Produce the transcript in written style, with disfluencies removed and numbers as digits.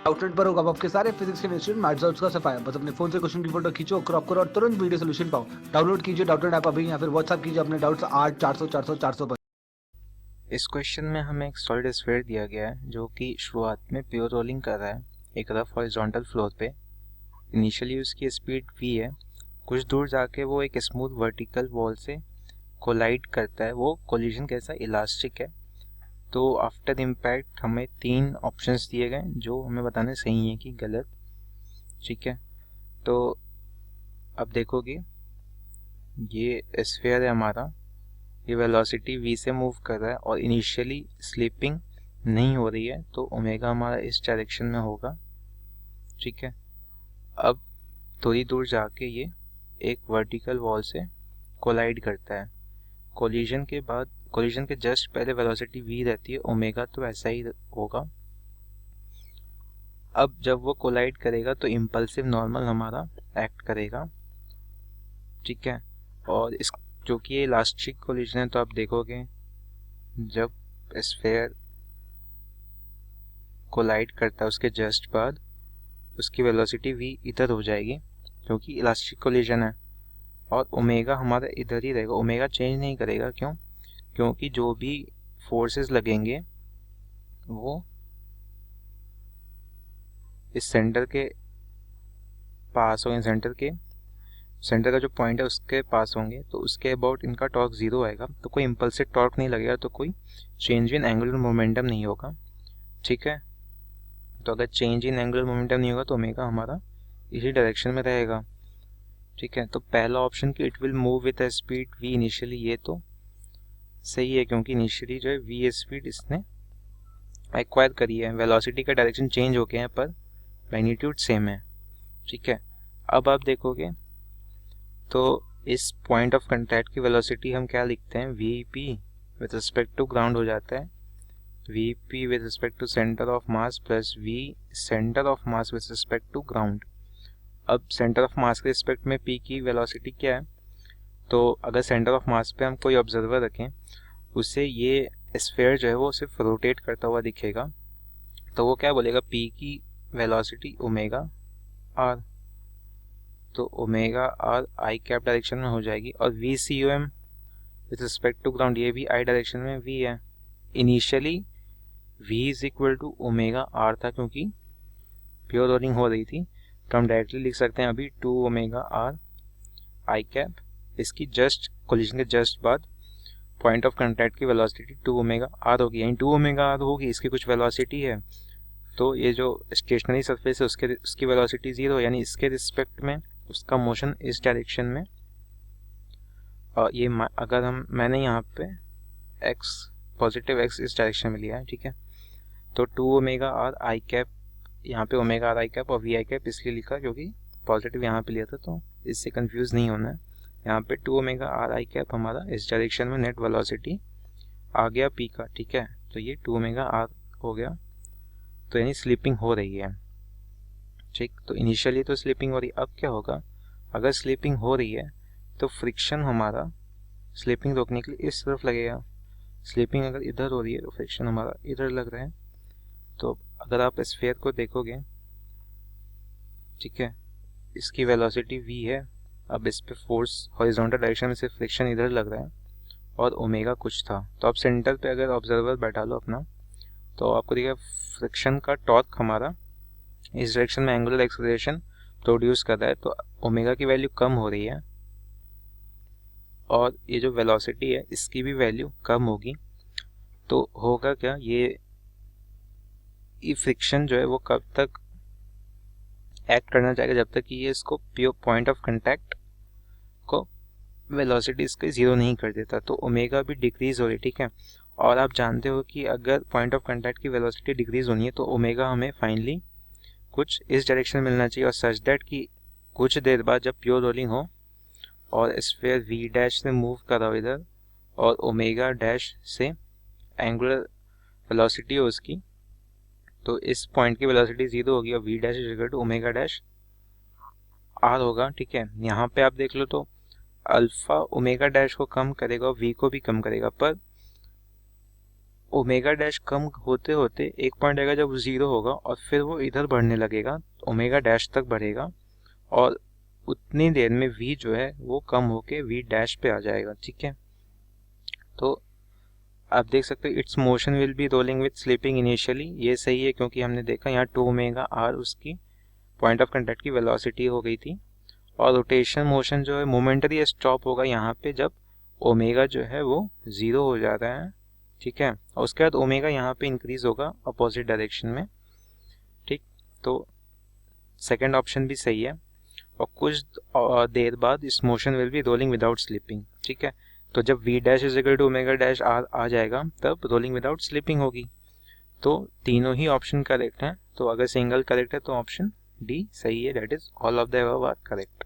Outlet पर होगा आपके सारे फिजिक्स के इंस्टीट्यूट मैथ्स और उसका सफाया। बस अपने फोन से क्वेश्चन की फोटो खींचो, क्रॉप करो और तुरंत वीडियो सोल्यूशन पाओ। डाउनलोड कीजिए डाउटनेट ऐप अभी या फिर व्हाट्सएप कीजिए अपने डाउट्स 8 400 400 400 पर। इस क्वेश्चन में हमें एक सॉलिड स्फीयर दिया गया है जो कि शुरुआत में प्योर रोलिंग कर रहा है एक रफ हॉरिजॉन्टल फ्लोर पे। इनिशियली उसकी स्पीड v है। कुछ दूर जाके वो एक स्मूथ वर्टिकल वॉल से कोलाइड करता है। वो कोलिजन कैसा इलास्टिक है। तो आफ्टर इम्पैक्ट हमें 3 ऑप्शंस दिए गए जो हमें बताने सही है कि गलत। ठीक है, तो अब देखोगे ये स्फीयर है हमारा, ये वेलोसिटी v से मूव कर रहा है और इनिशियली स्लिपिंग नहीं हो रही है, तो ओमेगा हमारा इस डायरेक्शन में होगा। ठीक है, अब थोड़ी दूर जाके ये एक वर्टिकल वॉल से कोलाइड करता है। कोलिजन के जस्ट पहले वेलोसिटी v रहती है, ओमेगा तो ऐसा ही होगा। अब जब वो कोलाइड करेगा तो इम्पल्सिव नॉर्मल हमारा एक्ट करेगा। ठीक है, और इस जो कि ये इलास्टिक कोलिजन है, तो आप देखोगे जब स्फीयर कोलाइड करता है उसके जस्ट बाद उसकी वेलोसिटी v इधर हो जाएगी क्योंकि इलास्टिक कोलिजन है, और ओमेगा हमारा इधर ही रहेगा। ओमेगा चेंज नहीं करेगा। क्यों? क्योंकि जो भी फोर्सेस लगेंगे वो इस सेंटर के पास होंगे, सेंटर का जो पॉइंट है उसके पास होंगे, तो उसके अबाउट इनका टॉर्क जीरो आएगा। तो कोई इम्पल्सिव टॉर्क नहीं लगेगा, तो कोई चेंज इन एंगुलर मोमेंटम नहीं होगा। ठीक है, तो अगर चेंज इन एंगुलर मोमेंटम नहीं होगा तो ओमेगा हमारा इसी डायरेक्शन में रहेगा। ठीक है, तो पहला ऑप्शन कि it will move with speed v initially, ये तो सही है क्योंकि इनिशियली जो है v स्पीड इसने एक्वायर करी है। वेलोसिटी का डायरेक्शन चेंज हो गया है पर मैग्नीट्यूड सेम है। ठीक है, अब आप देखोगे तो इस पॉइंट ऑफ कांटेक्ट की वेलोसिटी हम क्या लिखते हैं, vp with respect to ground हो जाता है vp with respect to centre of mass plus v centre of mass with respect to ground. अब सेंटर ऑफ मास के रिस्पेक्ट में p की वेलोसिटी क्या है, तो अगर सेंटर ऑफ मास पे हम कोई ऑब्जर्वर रखें उससे ये स्फीयर जो है वो सिर्फ रोटेट करता हुआ दिखेगा, तो वो क्या बोलेगा, p की वेलोसिटी ओमेगा आर, तो omega R I cap direction में हो जाएगी। और V C U M with respect to ground, ये भी आई डायरेक्शन में v है। Initially v is equal to omega R था क्योंकि प्योर रोलिंग हो रही थी, तो हम डायरेक्टली लिख सकते हैं अभी 2 ओमेगा आर आई कैप। इसकी जस्ट कोलिजन के जस्ट बाद पॉइंट ऑफ कांटेक्ट की वेलोसिटी 2 ओमेगा आर होगी, यानी 2 ओमेगा आर होगी, इसकी कुछ वेलोसिटी है। तो ये जो स्टेशनरी सरफेस है उसकी वेलोसिटी 0, यानी इसके रिस्पेक्ट में उसका मोशन इस डायरेक्शन में। और ये अगर मैंने यहाँ पे x पॉजिटिव x इस डायरेक्शन में लिया है। ठीक है, तो 2 ओमेगा आर आई कैप, यहाँ पे ओमेगा आर आई कैप और वी आई कैप इसलिए लिखा क्योंकि पॉजिटिव यहाँ पे लिया था, तो इससे कंफ्यूज नहीं होना है। यहाँ पे 2 ओमेगा आर आई कैप हमारा इस डायरेक्शन में नेट वेलोसिटी आ गया p का। ठीक है, तो ये 2 ओमेगा आर हो गया, तो यानी स्लिपिंग हो रही है। ठीक, तो इनिशियली तो स्लिपिंग हो रही है। अब क्या होगा, अगर स्लिपिंग हो रही है तो फ्रिक्शन हमारा स्लिपिंग रोकने के लिए इस तरफ लगेगा। स्लिपिंग अगर इधर हो रही है तो फ्रिक्शन हमारा इधर लग रहा है। तो अगर आप स्फीयर को देखोगे, ठीक है, इसकी वेलोसिटी v है। अब इस पे फोर्स हॉरिजॉन्टल डायरेक्शन में सिर्फ फ्रिक्शन इधर लग रहा है और ओमेगा कुछ था। तो आप सेंटर पे अगर ऑब्जर्वर बैठा लो अपना, तो आपको दिखेगा फ्रिक्शन का टॉर्क हमारा इस डायरेक्शन में एंगुलर एक्सेलरेशन प्रोड्यूस कर रहा है, तो ओमेगा की वैल्यू कम हो रही है और ये जो वेलोसिटी है इसकी भी वैल्यू कम होगी। तो होगा क्या, ये फ्रिक्शन जो है वो कब तक एक्ट करना चाहेगा, जब तक कि ये इसको प्योर पॉइंट ऑफ कांटेक्ट को वेलोसिटी इसके जीरो नहीं कर देता। तो ओमेगा भी डिक्रीज हो रही है। ठीक है, और आप जानते हो कि अगर पॉइंट ऑफ कांटेक्ट की वेलोसिटी डिक्रीज होनी है तो ओमेगा हमें फाइनली कुछ इस डायरेक्शन में मिलना चाहिए, और सच दैट कि कुछ देर बाद जब प्योर रोलिंग हो और स्फीयर वी डैश से मूव कर रहा हो इधर और ओमेगा डैश से एंगुलर वेलोसिटी हो उसकी, तो इस पॉइंट की वेलोसिटी 0 होगी और V dash is equal to omega dash R होगा। ठीक है, यहाँ पे आप देख लो तो अल्फा ओमेगा डैश को कम करेगा और वी को भी कम करेगा, पर ओमेगा डैश कम होते होते एक पॉइंट आएगा जब 0 होगा और फिर वो इधर बढ़ने लगेगा, ओमेगा डैश तक बढ़ेगा और उतनी देर में v जो है वो कम होके v डैश पे आ जाएगा। ठीक है, तो आप देख सकते हो it's motion will be rolling with sleeping initially, ये सही है क्योंकि हमने देखा यहाँ 2 ओमेगा आर उसकी पॉइंट ऑफ कांटेक्ट की वेलोसिटी हो गई थी। और रोटेशन मोशन जो है मोमेंटरी स्टॉप होगा यहाँ पे जब ओमेगा जो है वो 0 हो जाता है। ठीक है, और उसके बाद ओमेगा यहाँ पे इंक्रीज होगा अपोजिट डायरेक्शन में। ठीक, तो सेकंड ऑप्शन भी सही है। और कुछ देर बाद इस motion will be rolling without slipping. ठीक है, तो जब v dash is equal to omega dash आ जाएगा तब रोलिंग विदाउट स्लिपिंग होगी। तो तीनों ही ऑप्शन करेक्ट हैं। तो अगर सिंगल करेक्ट है तो ऑप्शन डी सही है, that is all of the above are correct.